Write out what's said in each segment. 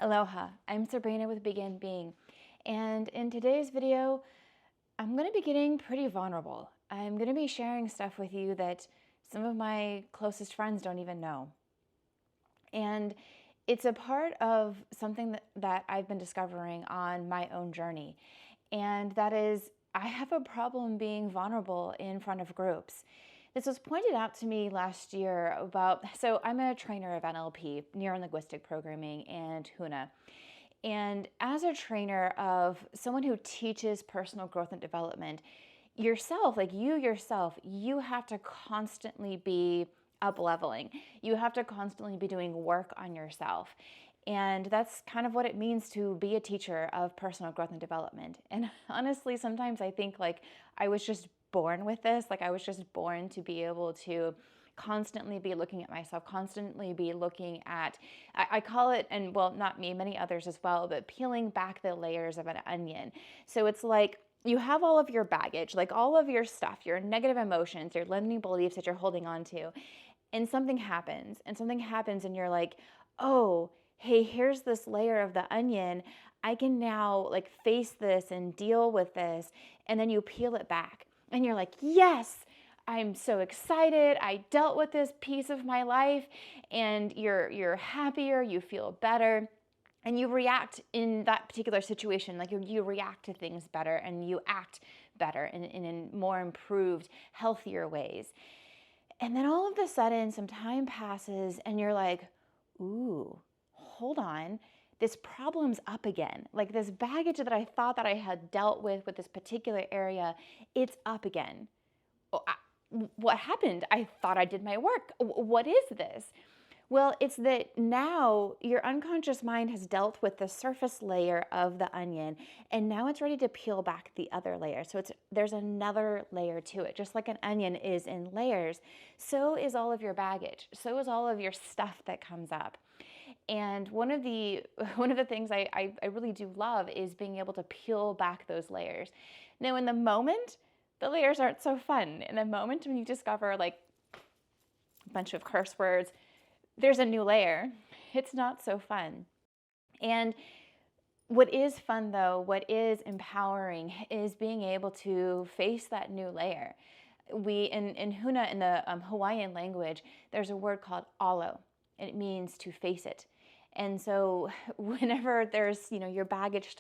Aloha, I'm Sabrina with Begin Being, and in today's video, I'm going to be getting pretty vulnerable. I'm going to be sharing stuff with you that some of my closest friends don't even know. And it's a part of something that I've been discovering on my own journey, and that is I have a problem being vulnerable in front of groups. This was pointed out to me last year so I'm a trainer of NLP, Neurolinguistic programming, and Huna. And as a trainer of someone who teaches personal growth and development, yourself, you have to constantly be up leveling. You have to constantly be doing work on yourself. And that's kind of what it means to be a teacher of personal growth and development. And honestly, sometimes I think I was just born with this. I was just born to be able to constantly be looking at myself, constantly be looking at, I call it, and well, not me, many others as well, but peeling back the layers of an onion. So it's like you have all of your baggage, all of your stuff, your negative emotions, your limiting beliefs that you're holding on to, and something happens, and you're like, oh, hey, here's this layer of the onion. I can now face this and deal with this. And then you peel it back and you're like, yes, I'm so excited. I dealt with this piece of my life, and you're happier, you feel better, and you react in that particular situation. You react to things better and you act better in more improved, healthier ways. And then all of a sudden, some time passes and you're like, ooh, hold on, this problem's up again. This baggage that I thought that I had dealt with this particular area, it's up again. What happened? I thought I did my work. What is this? Well, it's that now your unconscious mind has dealt with the surface layer of the onion, and now it's ready to peel back the other layer. So there's another layer to it. Just like an onion is in layers, so is all of your baggage. So is all of your stuff that comes up. And one of the things I really do love is being able to peel back those layers. Now, in the moment, the layers aren't so fun. In the moment when you discover a bunch of curse words, there's a new layer. It's not so fun. And what is fun, though, what is empowering, is being able to face that new layer. In Huna, in the Hawaiian language, there's a word called alo, and it means to face it. And so whenever there's, your baggage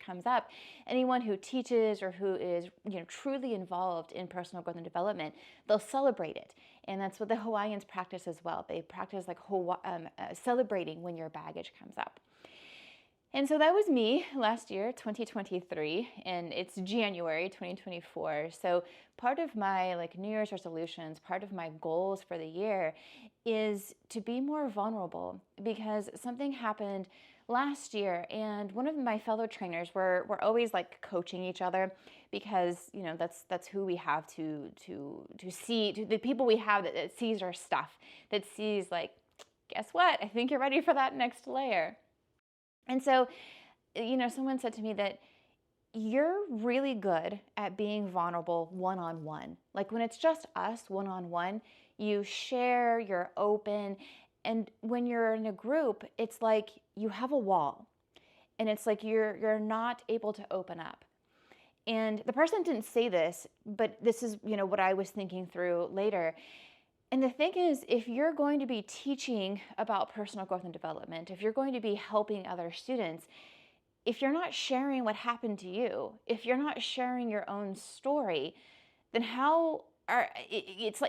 comes up, anyone who teaches or who is, truly involved in personal growth and development, they'll celebrate it. And that's what the Hawaiians practice as well. They practice celebrating when your baggage comes up. And so that was me last year, 2023, and it's January 2024. So part of my New Year's resolutions, part of my goals for the year is to be more vulnerable, because something happened last year, and one of my fellow trainers, we're always coaching each other, because that's who we have to see, to the people we have that sees our stuff, that sees guess what? I think you're ready for that next layer. And so, someone said to me that you're really good at being vulnerable one-on-one. When it's just us one-on-one, you share, you're open. And when you're in a group, it's like you have a wall. And it's like you're not able to open up. And the person didn't say this, but this is, what I was thinking through later. And the thing is, if you're going to be teaching about personal growth and development, if you're going to be helping other students, if you're not sharing what happened to you, if you're not sharing your own story, then it's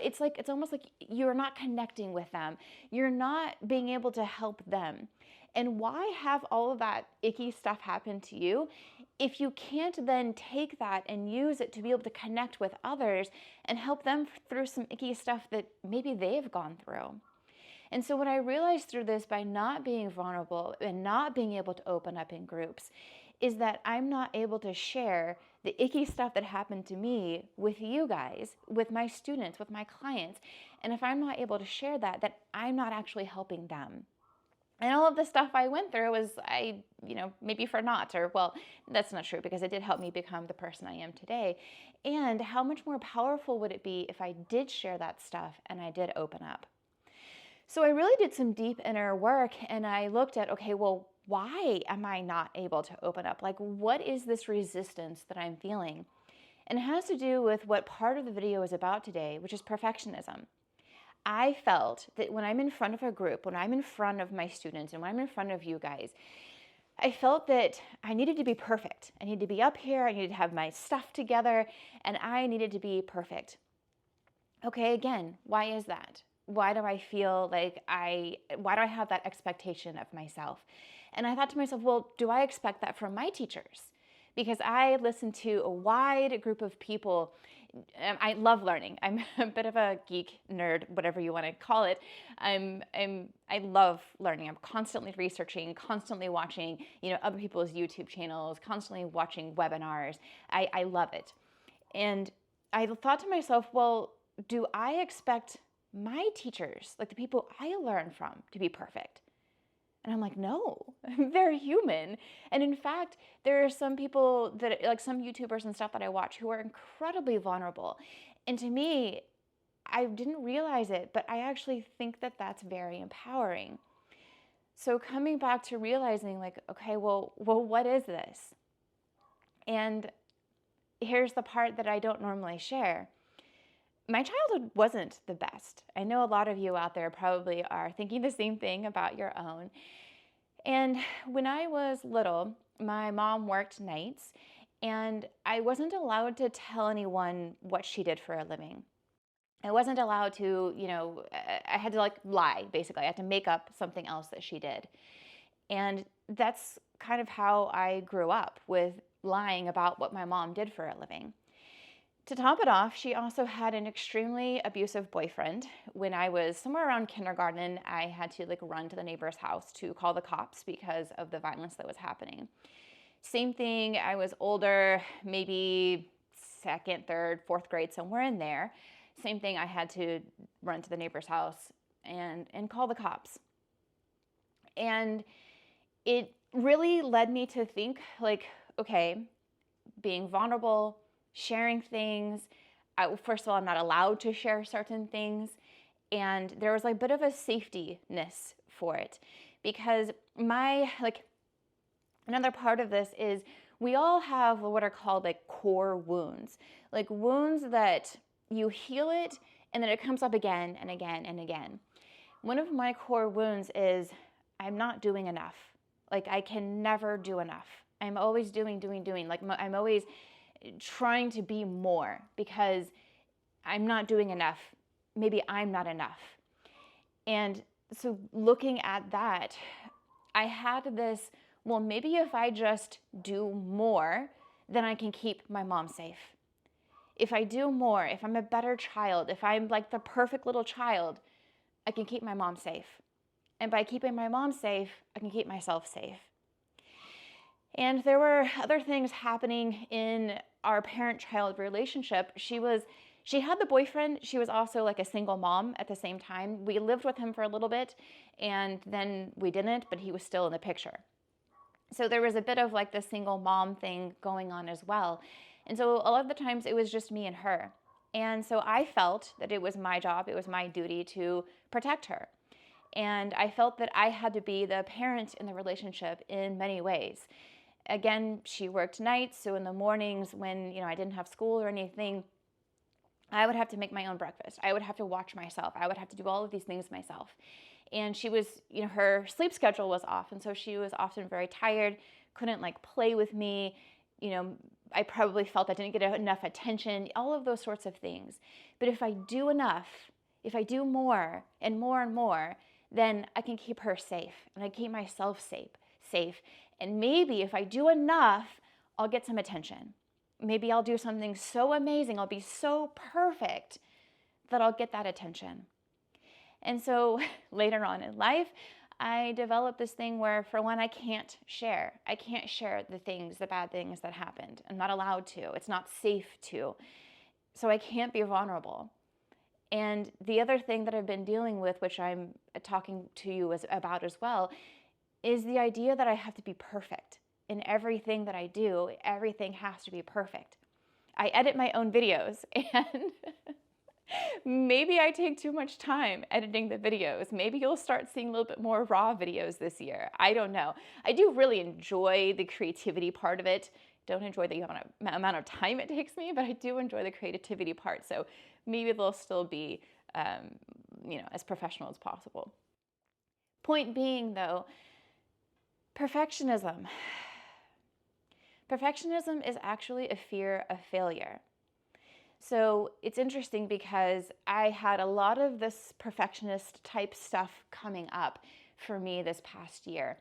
almost like you're not connecting with them. You're not being able to help them. And why have all of that icky stuff happen to you if you can't then take that and use it to be able to connect with others and help them through some icky stuff that maybe they've gone through? And so what I realized through this, by not being vulnerable and not being able to open up in groups, is that I'm not able to share the icky stuff that happened to me with you guys, with my students, with my clients. And if I'm not able to share that, then I'm not actually helping them. And all of the stuff I went through was, maybe for naught, or well, that's not true, because it did help me become the person I am today. And how much more powerful would it be if I did share that stuff and I did open up? So I really did some deep inner work, and I looked at, okay, well, why am I not able to open up? Like, what is this resistance that I'm feeling? And it has to do with what part of the video is about today, which is perfectionism. I felt that when I'm in front of a group, when I'm in front of my students, and when I'm in front of you guys, I felt that I needed to be perfect. I needed to be up here, I needed to have my stuff together, and I needed to be perfect. Okay, again, why is that? Why do I feel like why do I have that expectation of myself? And I thought to myself, well, do I expect that from my teachers? Because I listen to a wide group of people. I love learning. I'm a bit of a geek, nerd, whatever you want to call it. I love learning. I'm constantly researching, constantly watching, other people's YouTube channels, constantly watching webinars. I love it. And I thought to myself, well, do I expect my teachers, like the people I learn from, to be perfect? And I'm like, no, they're human. And in fact, there are some people that, like some YouTubers and stuff that I watch, who are incredibly vulnerable. And to me, I didn't realize it, but I actually think that that's very empowering. So coming back to realizing, like, okay, well, what is this? And here's the part that I don't normally share. My childhood wasn't the best. I know a lot of you out there probably are thinking the same thing about your own. And when I was little, my mom worked nights, and I wasn't allowed to tell anyone what she did for a living. I wasn't allowed to, I had to lie, basically. I had to make up something else that she did. And that's kind of how I grew up, with lying about what my mom did for a living. To top it off, she also had an extremely abusive boyfriend. When I was somewhere around kindergarten, I had to run to the neighbor's house to call the cops because of the violence that was happening. Same thing, I was older, maybe second, third, fourth grade, somewhere in there. Same thing, I had to run to the neighbor's house and call the cops. And it really led me to think, okay, being vulnerable, sharing things. First of all, I'm not allowed to share certain things. And there was a bit of a safety-ness for it, because another part of this is we all have what are called core wounds, wounds that you heal it and then it comes up again and again and again. One of my core wounds is I'm not doing enough. I can never do enough. I'm always doing. I'm always trying to be more because I'm not doing enough. Maybe I'm not enough. And so looking at that, I had this, well, maybe if I just do more, then I can keep my mom safe. If I do more, if I'm a better child, if I'm the perfect little child, I can keep my mom safe. And by keeping my mom safe, I can keep myself safe. And there were other things happening in our parent-child relationship. She had the boyfriend. She was also a single mom at the same time. We lived with him for a little bit, and then we didn't, but he was still in the picture. So there was a bit of the single mom thing going on as well. And so a lot of the times it was just me and her. And so I felt that it was my job, it was my duty to protect her. And I felt that I had to be the parent in the relationship in many ways. Again, she worked nights, so in the mornings when I didn't have school or anything, I would have to make my own breakfast. I would have to watch myself. I would have to do all of these things myself. And she was, her sleep schedule was off, and so she was often very tired, couldn't play with me. I probably felt I didn't get enough attention, all of those sorts of things. But if I do enough, if I do more and more and more, then I can keep her safe, and I keep myself safe. And maybe if I do enough, I'll get some attention. Maybe I'll do something so amazing, I'll be so perfect that I'll get that attention. And so later on in life, I developed this thing where, for one, I can't share. I can't share the bad things that happened. I'm not allowed to. It's not safe to. So I can't be vulnerable. And the other thing that I've been dealing with, which I'm talking to you about as well, is the idea that I have to be perfect. In everything that I do, everything has to be perfect. I edit my own videos, and Maybe I take too much time editing the videos. Maybe you'll start seeing a little bit more raw videos this year. I don't know. I do really enjoy the creativity part of it. Don't enjoy the amount of time it takes me, but I do enjoy the creativity part. So maybe they'll still be, as professional as possible. Point being, though, perfectionism. Perfectionism is actually a fear of failure. So it's interesting because I had a lot of this perfectionist type stuff coming up for me this past year.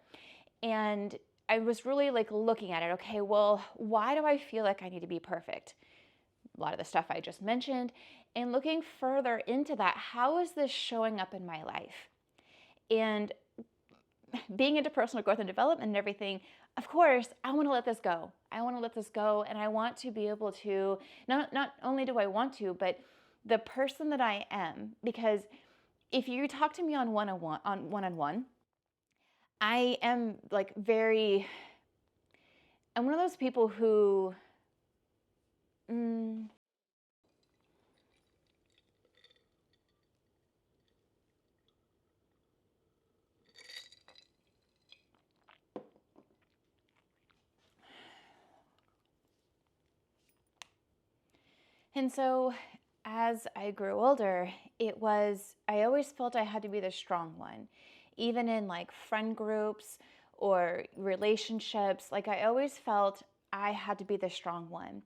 And I was really looking at it. Okay, well, why do I feel like I need to be perfect? A lot of the stuff I just mentioned. And looking further into that, how is this showing up in my life? And being into personal growth and development and everything, of course, I want to let this go. I want to let this go, and I want to be able to, not only do I want to, but the person that I am, because if you talk to me on one-on-one, I am I'm one of those people who, and so as I grew older, I always felt I had to be the strong one. Even in friend groups or relationships, I always felt I had to be the strong one.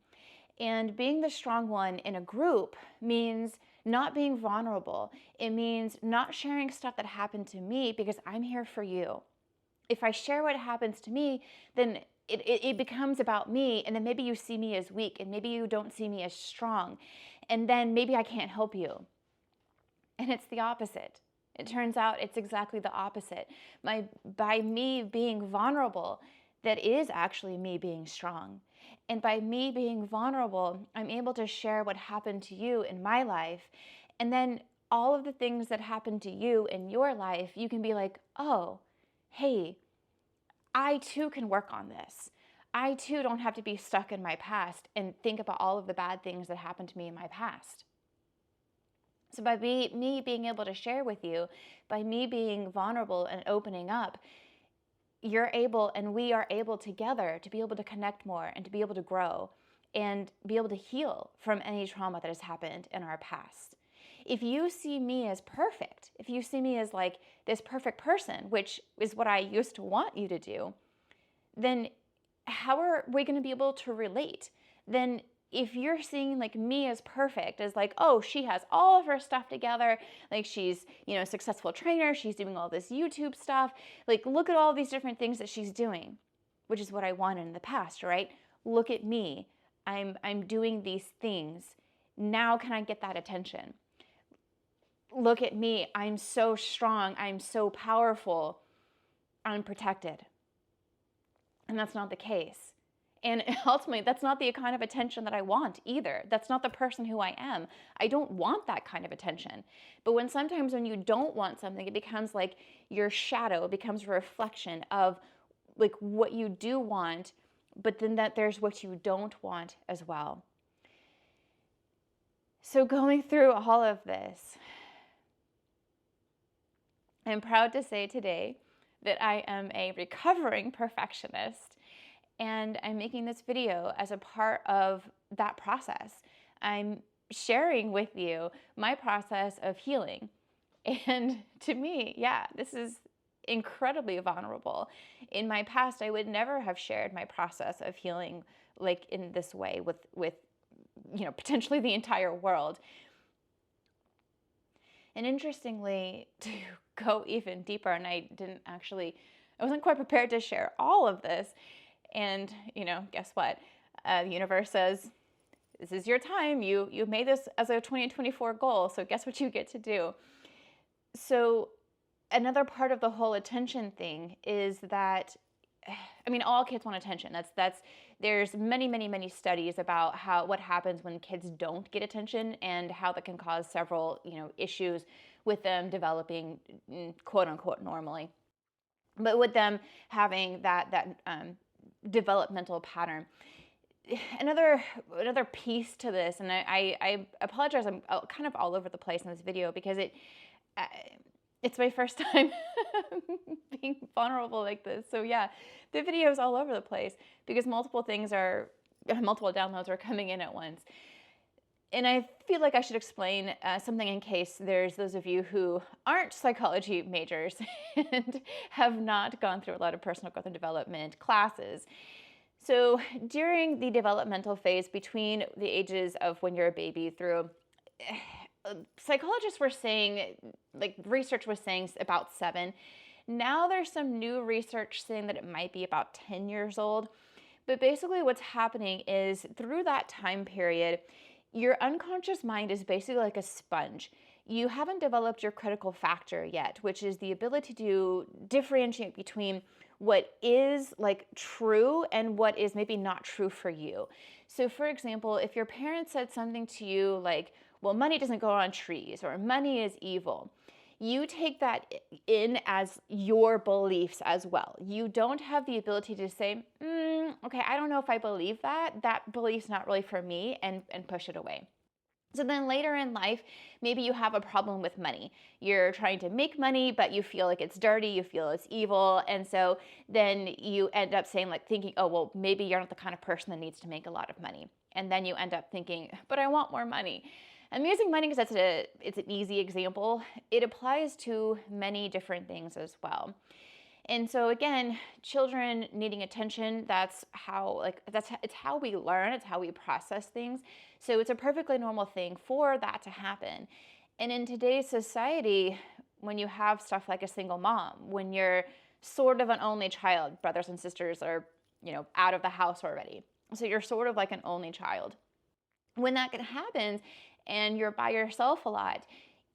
And being the strong one in a group means not being vulnerable. It means not sharing stuff that happened to me because I'm here for you. If I share what happens to me, then it becomes about me, and then maybe you see me as weak, and maybe you don't see me as strong, and then maybe I can't help you. And it's the opposite. It turns out it's exactly the opposite. By me being vulnerable, that is actually me being strong. And by me being vulnerable, I'm able to share what happened to you in my life. And then all of the things that happened to you in your life, you can be like, oh, hey, I too can work on this. I too don't have to be stuck in my past and think about all of the bad things that happened to me in my past. So by me being able to share with you, by me being vulnerable and opening up, you're able and we are able together to be able to connect more and to be able to grow and be able to heal from any trauma that has happened in our past. If you see me as perfect, if you see me as this perfect person, which is what I used to want you to do, then how are we going to be able to relate? Then if you're seeing me as perfect, as oh, she has all of her stuff together, she's, a successful trainer, she's doing all this YouTube stuff, look at all these different things that she's doing, which is what I wanted in the past, right? Look at me. I'm doing these things. Now can I get that attention? Look at me. I'm so strong. I'm so powerful. I'm protected. And that's not the case. And ultimately, that's not the kind of attention that I want either. That's not the person who I am. I don't want that kind of attention. But sometimes when you don't want something, it becomes your shadow. It becomes a reflection of what you do want, but then that there's what you don't want as well. So going through all of this, I'm proud to say today that I am a recovering perfectionist, and I'm making this video as a part of that process. I'm sharing with you my process of healing. And to me, this is incredibly vulnerable. In my past, I would never have shared my process of healing in this way with potentially the entire world. And interestingly, to go even deeper, and I wasn't quite prepared to share all of this. And, guess what? The universe says, this is your time. You made this as a 2024 goal, so guess what you get to do? So another part of the whole attention thing is that, all kids want attention. There's many studies about what happens when kids don't get attention and how that can cause several, issues with them developing quote unquote normally. But with them having that developmental pattern, another piece to this, and I apologize, I'm kind of all over the place in this video because it's my first time being vulnerable like this. So yeah, the video is all over the place because multiple downloads are coming in at once. And I feel like I should explain something in case there's those of you who aren't psychology majors and have not gone through a lot of personal growth and development classes. So during the developmental phase between the ages of when you're a baby through, psychologists were saying, like research was saying about 7. Now there's some new research saying that it might be about 10 years old. But basically what's happening is through that time period, your unconscious mind is basically like a sponge. You haven't developed your critical factor yet, which is the ability to differentiate between what is like true and what is maybe not true for you. So for example, if your parents said something to you like, well, money doesn't grow on trees, or money is evil, you take that in as your beliefs as well. You don't have the ability to say, okay, I don't know if I believe that. That belief's not really for me, and push it away. So then later in life, maybe you have a problem with money. You're trying to make money, but you feel like it's dirty, you feel it's evil. And so then you end up saying, like thinking, oh, well, maybe you're not the kind of person that needs to make a lot of money. And then you end up thinking, but I want more money. I'm using money because it's an easy example. It applies to many different things as well. And so again, children needing attention, it's how we learn, it's how we process things. So it's a perfectly normal thing for that to happen. And in today's society, when you have stuff like a single mom, when you're sort of an only child, brothers and sisters are, out of the house already. So you're sort of like an only child. When that happens and you're by yourself a lot,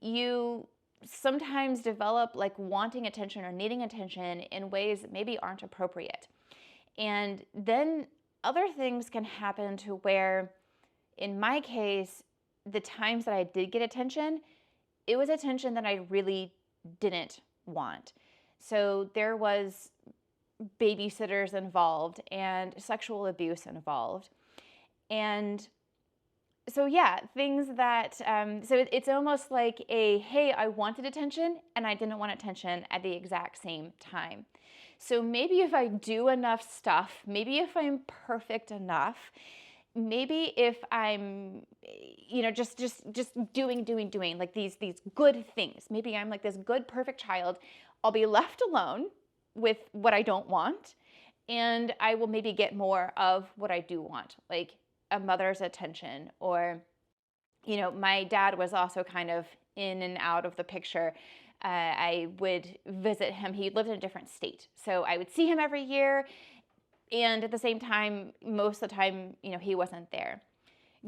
you sometimes develop like wanting attention or needing attention in ways that maybe aren't appropriate. And then other things can happen to where, in my case, the times that I did get attention, it was attention that I really didn't want. So there was babysitters involved and sexual abuse involved. And so yeah, things that, so it's almost like hey, I wanted attention and I didn't want attention at the exact same time. So maybe if I do enough stuff, maybe if I'm perfect enough, maybe if I'm, just doing like these good things, maybe I'm like this good, perfect child, I'll be left alone with what I don't want, and I will maybe get more of what I do want, like a mother's attention. Or, my dad was also kind of in and out of the picture. I would visit him. He lived in a different state. So I would see him every year. And at the same time, most of the time, he wasn't there.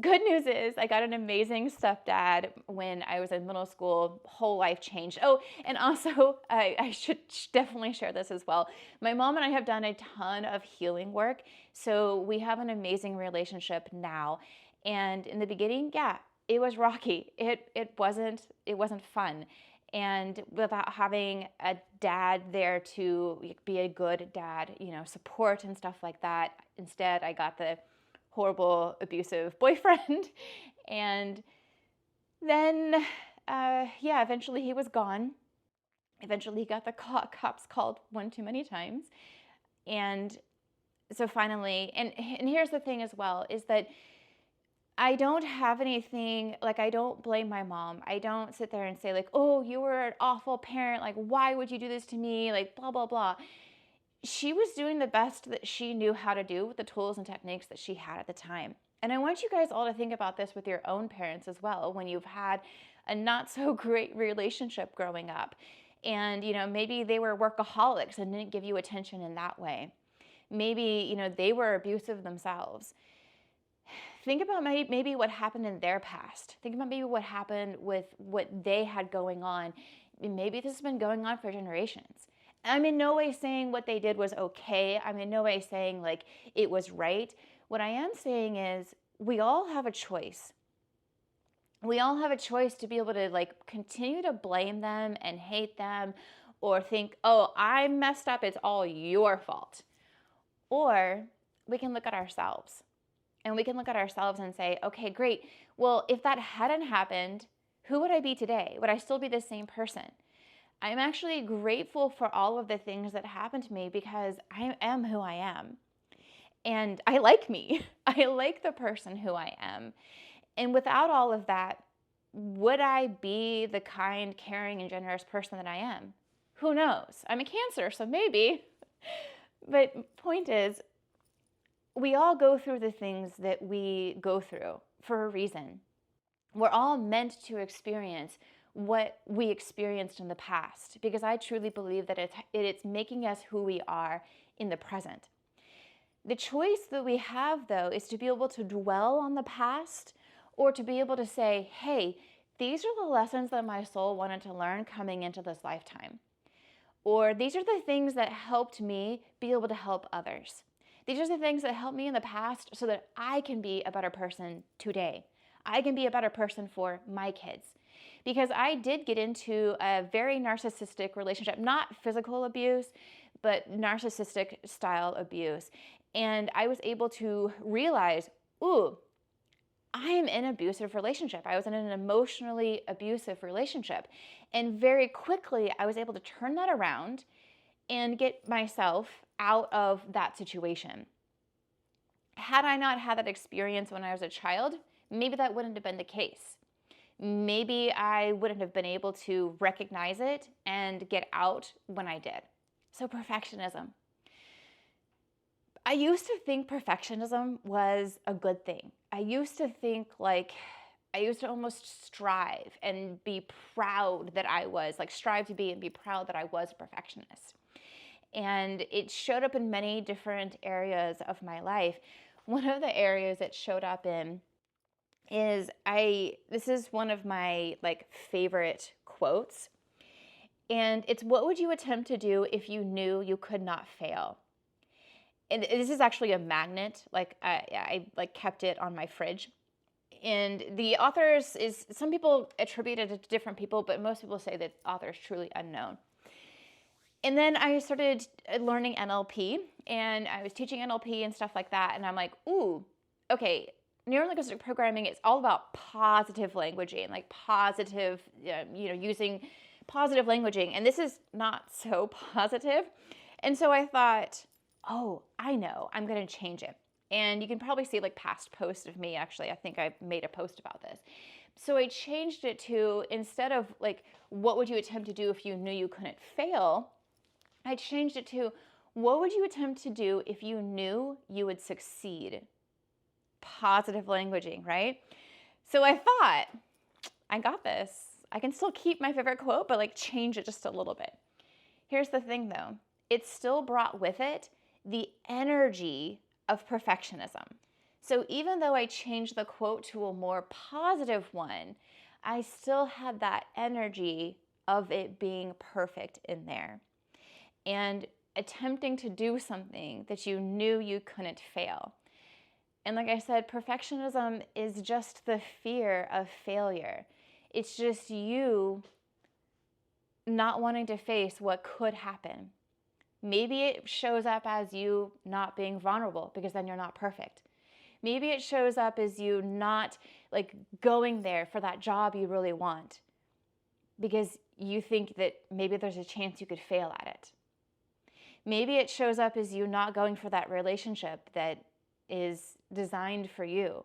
Good news is I got an amazing stepdad when I was in middle school. Whole life changed. Oh, and also I should definitely share this as well. My mom and I have done a ton of healing work, so we have an amazing relationship now. And in the beginning, yeah, it was rocky. It wasn't fun. And without having a dad there to be a good dad, support and stuff like that, instead I got the horrible, abusive boyfriend. And then, eventually he was gone. Eventually he got the cops called one too many times. And so finally, and here's the thing as well, is that I don't have anything, like I don't blame my mom. I don't sit there and say like, oh, you were an awful parent. Like, why would you do this to me? Like, blah, blah, blah. She was doing the best that she knew how to do with the tools and techniques that she had at the time. And I want you guys all to think about this with your own parents as well, when you've had a not so great relationship growing up. And, maybe they were workaholics and didn't give you attention in that way. Maybe, they were abusive themselves. Think about maybe what happened in their past. Think about maybe what happened with what they had going on. Maybe this has been going on for generations. I'm in no way saying what they did was okay. I'm in no way saying like it was right. What I am saying is we all have a choice. We all have a choice to be able to like continue to blame them and hate them, or think, oh, I messed up, it's all your fault. Or we can look at ourselves And we can look at ourselves and say, okay, great. Well, if that hadn't happened, who would I be today? Would I still be the same person? I'm actually grateful for all of the things that happened to me because I am who I am. And I like me. I like the person who I am. And without all of that, would I be the kind, caring, and generous person that I am? Who knows? I'm a Cancer, so maybe. But point is, we all go through the things that we go through for a reason. We're all meant to experience what we experienced in the past, because I truly believe that it's making us who we are in the present. The choice that we have, though, is to be able to dwell on the past or to be able to say, hey, these are the lessons that my soul wanted to learn coming into this lifetime. Or these are the things that helped me be able to help others. These are the things that helped me in the past so that I can be a better person today. I can be a better person for my kids. Because I did get into a very narcissistic relationship, not physical abuse, but narcissistic style abuse. And I was able to realize, ooh, I am in an abusive relationship. I was in an emotionally abusive relationship. And very quickly, I was able to turn that around and get myself out of that situation. Had I not had that experience when I was a child, maybe that wouldn't have been the case. Maybe I wouldn't have been able to recognize it and get out when I did. So perfectionism. I used to think perfectionism was a good thing. I used to think I used to almost strive and be proud that I was, strive to be and be proud that I was a perfectionist. And it showed up in many different areas of my life. One of the areas it showed up in is this is one of my favorite quotes. And it's, what would you attempt to do if you knew you could not fail? And this is actually a magnet. I kept it on my fridge. And the authors is, some people attribute it to different people, but most people say that the author is truly unknown. And then I started learning NLP, and I was teaching NLP and stuff like that. And I'm like, ooh, okay, neurolinguistic programming is all about positive languaging, positive, using positive languaging. And this is not so positive. And so I thought, oh, I know, I'm going to change it. And you can probably see past posts of me, actually. I think I made a post about this. So I changed it to, instead of what would you attempt to do if you knew you couldn't fail? I changed it to, what would you attempt to do if you knew you would succeed? Positive languaging, right? So I thought, I got this. I can still keep my favorite quote, but change it just a little bit. Here's the thing though. It still brought with it the energy of perfectionism. So even though I changed the quote to a more positive one, I still had that energy of it being perfect in there. And attempting to do something that you knew you couldn't fail. And like I said, perfectionism is just the fear of failure. It's just you not wanting to face what could happen. Maybe it shows up as you not being vulnerable, because then you're not perfect. Maybe it shows up as you not going there for that job you really want, because you think that maybe there's a chance you could fail at it. Maybe it shows up as you not going for that relationship that is designed for you,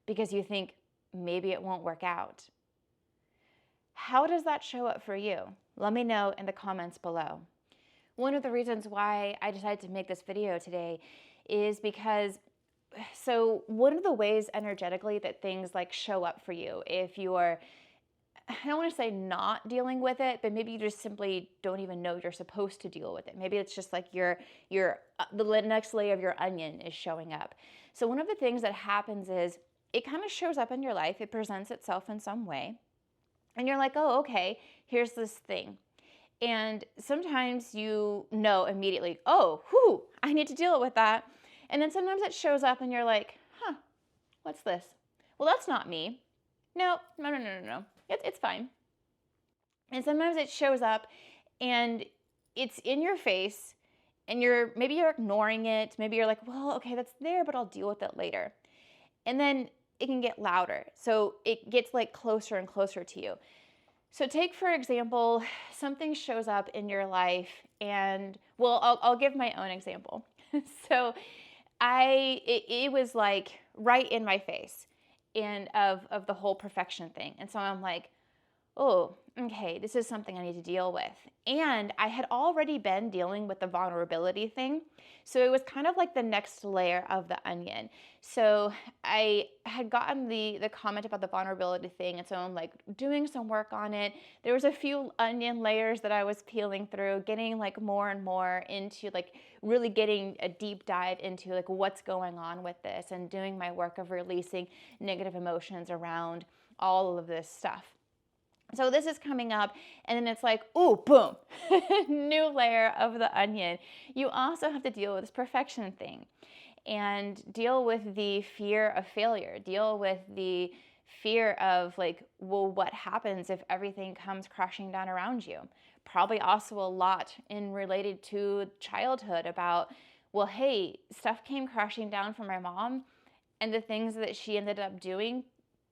because you think maybe it won't work out. How does that show up for you? Let me know in the comments below. One of the reasons why I decided to make this video today is because, so one of the ways energetically that things show up for you, if you're, I don't want to say not dealing with it, but maybe you just simply don't even know you're supposed to deal with it. Maybe it's just the next layer of your onion is showing up. So one of the things that happens is it kind of shows up in your life. It presents itself in some way. And you're like, oh, okay, here's this thing. And sometimes you know immediately, oh, whew, I need to deal with that. And then sometimes it shows up and you're like, huh, what's this? Well, that's not me. No. It's fine. And sometimes it shows up and it's in your face and maybe you're ignoring it. Maybe you're like, well, okay, that's there, but I'll deal with it later. And then it can get louder. So it gets like closer and closer to you. So take, for example, something shows up in your life and, well, I'll give my own example. So it was like right in my face and of the whole perfection thing. And so I'm like, oh, okay, this is something I need to deal with. And I had already been dealing with the vulnerability thing. So it was kind of like the next layer of the onion. So I had gotten the comment about the vulnerability thing. And so I'm like doing some work on it. There was a few onion layers that I was peeling through, getting like more and more into like really getting a deep dive into like what's going on with this and doing my work of releasing negative emotions around all of this stuff. So this is coming up, and then it's like, ooh, boom, new layer of the onion. You also have to deal with this perfection thing and deal with the fear of failure, deal with the fear of like, well, what happens if everything comes crashing down around you? Probably also a lot in related to childhood about, well, hey, stuff came crashing down from my mom and the things that she ended up doing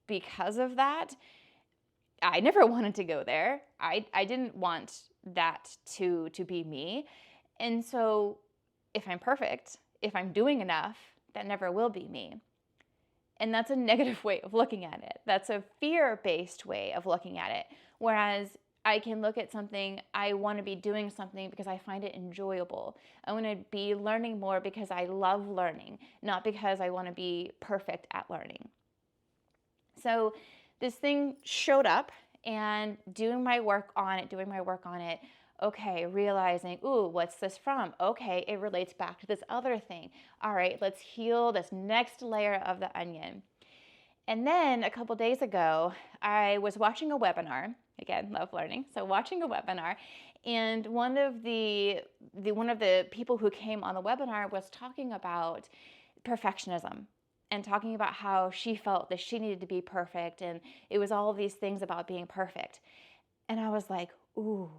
because of that. I never wanted to go there. I didn't want that to be me. And so if I'm perfect, if I'm doing enough, that never will be me. And that's a negative way of looking at it. That's a fear-based way of looking at it. Whereas I can look at something, I want to be doing something because I find it enjoyable. I want to be learning more because I love learning, not because I want to be perfect at learning. So this thing showed up and doing my work on it, okay, realizing, ooh, what's this from? Okay, it relates back to this other thing. All right, let's heal this next layer of the onion. And then a couple days ago, I was watching a webinar. Again, love learning. So watching a webinar, and one of the people who came on the webinar was talking about perfectionism and talking about how she felt that she needed to be perfect, and it was all of these things about being perfect. And I was like, ooh,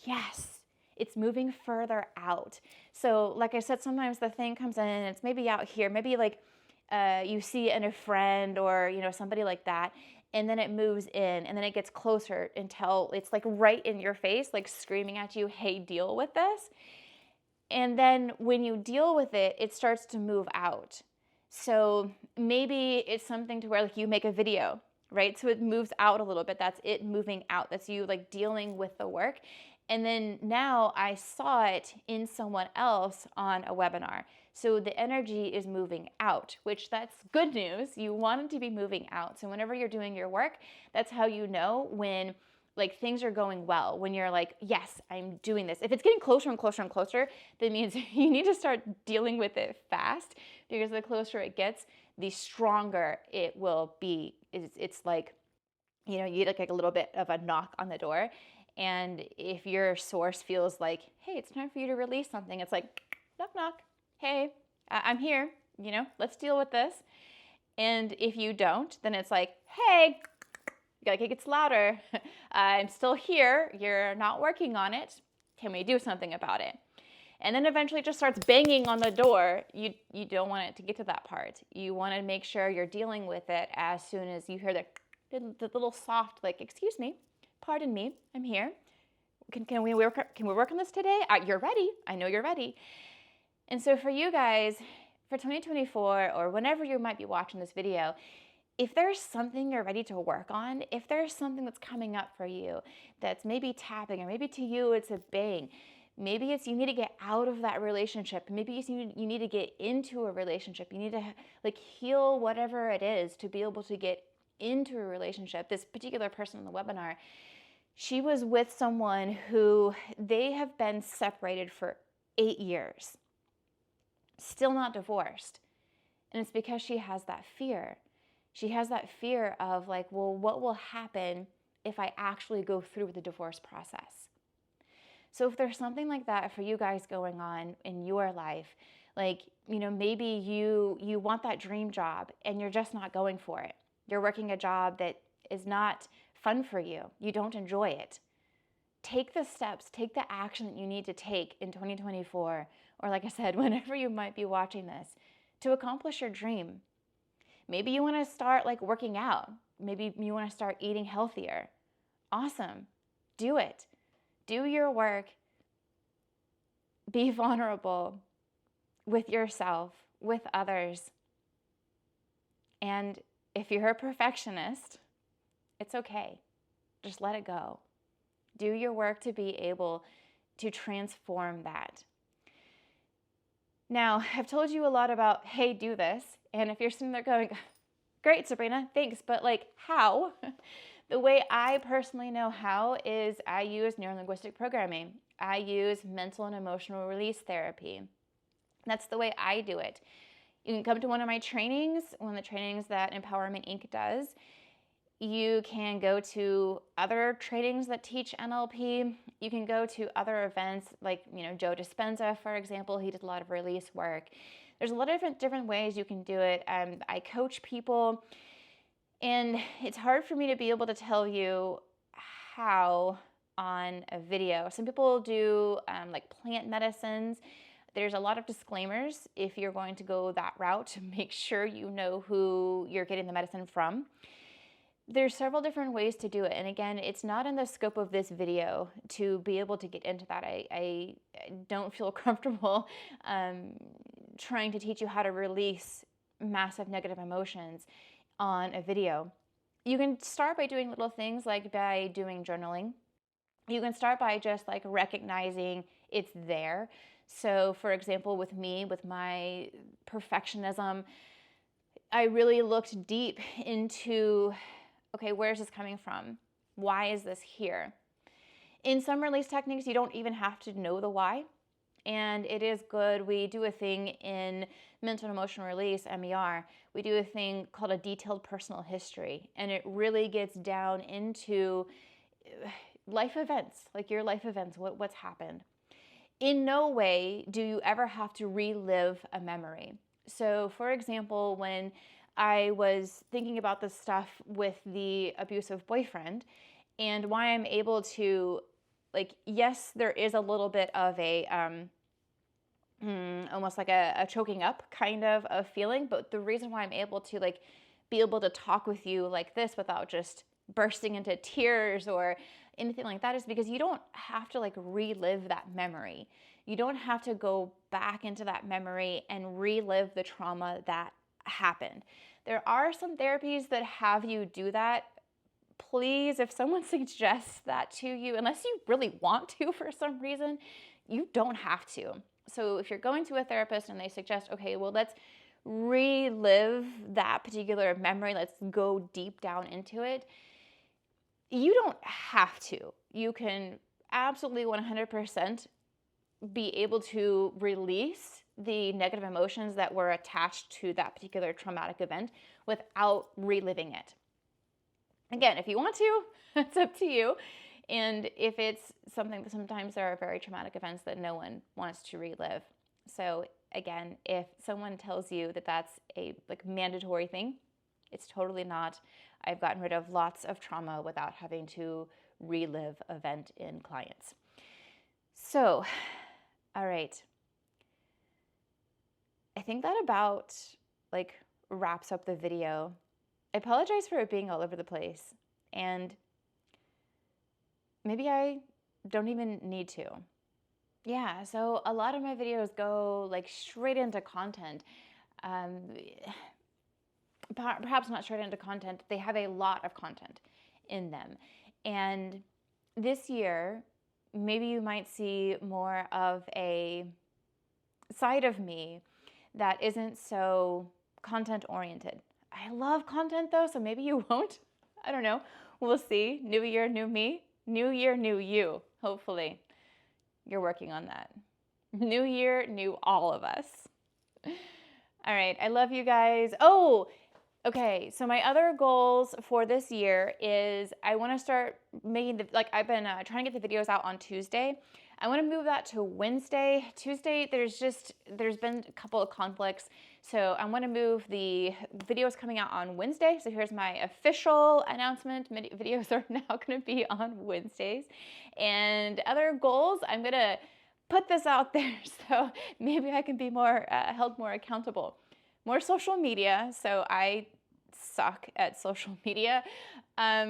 yes, it's moving further out. So like I said, sometimes the thing comes in and it's maybe out here, maybe like you see it in a friend or somebody like that, and then it moves in and then it gets closer until it's like right in your face, like screaming at you, hey, deal with this. And then when you deal with it, it starts to move out. So maybe it's something to where like you make a video, right? So it moves out a little bit. That's it moving out. That's you like dealing with the work. And then now I saw it in someone else on a webinar. So the energy is moving out, which that's good news. You want it to be moving out. So whenever you're doing your work, that's how you know when like things are going well, when you're like, yes, I'm doing this. If it's getting closer and closer and closer, that means you need to start dealing with it fast, because the closer it gets, the stronger it will be. It's like, you get like a little bit of a knock on the door. And if your source feels like, hey, it's time for you to release something, it's like, knock, knock. Hey, I'm here, let's deal with this. And if you don't, then it's like, hey, like it gets louder. I'm still here. You're not working on it. Can we do something about it? And then eventually it just starts banging on the door. You don't want it to get to that part. You want to make sure you're dealing with it as soon as you hear the little soft, like, excuse me, pardon me, I'm here. Can we work on this today? You're ready. I know you're ready. And so for you guys, for 2024, or whenever you might be watching this video, if there's something you're ready to work on, if there's something that's coming up for you that's maybe tapping, or maybe to you it's a bang, maybe it's you need to get out of that relationship, maybe you need to get into a relationship, you need to like heal whatever it is to be able to get into a relationship. This particular person on the webinar, she was with someone who they have been separated for 8 years, still not divorced. And it's because she has that fear. She has that fear of like, well, what will happen if I actually go through with the divorce process? So if there's something like that for you guys going on in your life, like, maybe you want that dream job and you're just not going for it. You're working a job that is not fun for you. You don't enjoy it. Take the steps, take the action that you need to take in 2024, or like I said, whenever you might be watching this, to accomplish your dream. Maybe you want to start like working out. Maybe you want to start eating healthier. Awesome. Do it. Do your work. Be vulnerable with yourself, with others. And if you're a perfectionist, it's okay. Just let it go. Do your work to be able to transform that. Now, I've told you a lot about, hey, do this. And if you're sitting there going, great, Sabrina, thanks, but like, how? The way I personally know how is I use neurolinguistic programming. I use mental and emotional release therapy. That's the way I do it. You can come to one of my trainings, one of the trainings that Empowerment Inc. does. You can go to other trainings that teach NLP. You can go to other events like, Joe Dispenza, for example. He did a lot of release work. There's a lot of different ways you can do it. I coach people, and it's hard for me to be able to tell you how on a video. Some people do like plant medicines. There's a lot of disclaimers if you're going to go that route to make sure you know who you're getting the medicine from. There's several different ways to do it. And again, it's not in the scope of this video to be able to get into that. I don't feel comfortable trying to teach you how to release massive negative emotions on a video. You can start by doing little things like by doing journaling. You can start by just like recognizing it's there. So for example, with me, with my perfectionism, I really looked deep into, okay, where is this coming from? Why is this here? In some release techniques, you don't even have to know the why. And it is good. We do a thing in mental and emotional release, MER. We do a thing called a detailed personal history. And it really gets down into life events, like your life events, what's happened. In no way do you ever have to relive a memory. So for example, when I was thinking about this stuff with the abusive boyfriend and why I'm able to, like, yes, there is a little bit of a, almost like a choking up kind of a feeling, but the reason why I'm able to like be able to talk with you like this without just bursting into tears or anything like that is because you don't have to like relive that memory. You don't have to go back into that memory and relive the trauma that happened. There are some therapies that have you do that. Please, if someone suggests that to you, unless you really want to for some reason, you don't have to. So if you're going to a therapist and they suggest, okay, well, let's relive that particular memory, let's go deep down into it, you don't have to. You can absolutely 100% be able to release the negative emotions that were attached to that particular traumatic event without reliving it. Again, if you want to, it's up to you. And if it's something that sometimes there are very traumatic events that no one wants to relive. So again, if someone tells you that that's a like mandatory thing, it's totally not. I've gotten rid of lots of trauma without having to relive event in clients. So, all right. I think that about like wraps up the video. I apologize for it being all over the place, and maybe I don't even need to. Yeah, so a lot of my videos go like straight into content. Perhaps not straight into content. They have a lot of content in them. And this year, maybe you might see more of a side of me that isn't so content oriented. I love content though, so maybe you won't. I don't know. We'll see. New year, new me. New year, new you. Hopefully you're working on that. New year, new all of us. All right. I love you guys. Oh, okay. So my other goals for this year is I want to start making I've been trying to get the videos out on Tuesday. I want to move that to Wednesday. Tuesday, there's been a couple of conflicts. So I want to move the videos coming out on Wednesday. So here's my official announcement. Videos are now going to be on Wednesdays. And other goals, I'm going to put this out there so maybe I can be held more accountable. More social media. So I suck at social media,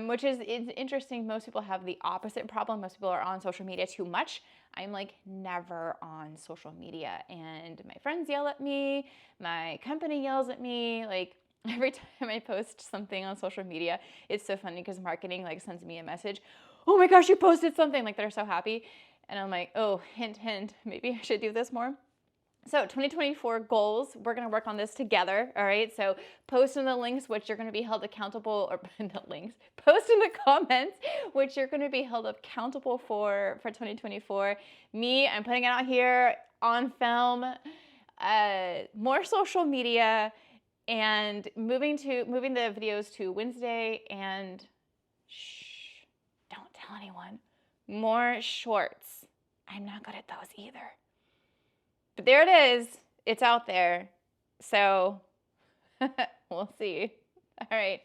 which is it's interesting. Most people have the opposite problem. Most people are on social media too much. I'm like never on social media, and my friends yell at me, my company yells at me, like every time I post something on social media. It's so funny because marketing like sends me a message, oh my gosh, you posted something, like they're so happy, and I'm like, oh, hint hint, maybe I should do this more. So 2024 goals, we're going to work on this together, all right? So post in the links, which you're going to be held accountable, or the links, post in the comments, which you're going to be held accountable for 2024. Me, I'm putting it out here on film, more social media, and moving the videos to Wednesday, and shh, don't tell anyone, more shorts. I'm not good at those either. But there it is. It's out there. So we'll see. All right.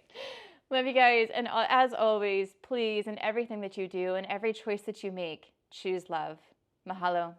Love you guys. And as always, please, in everything that you do and every choice that you make, choose love. Mahalo.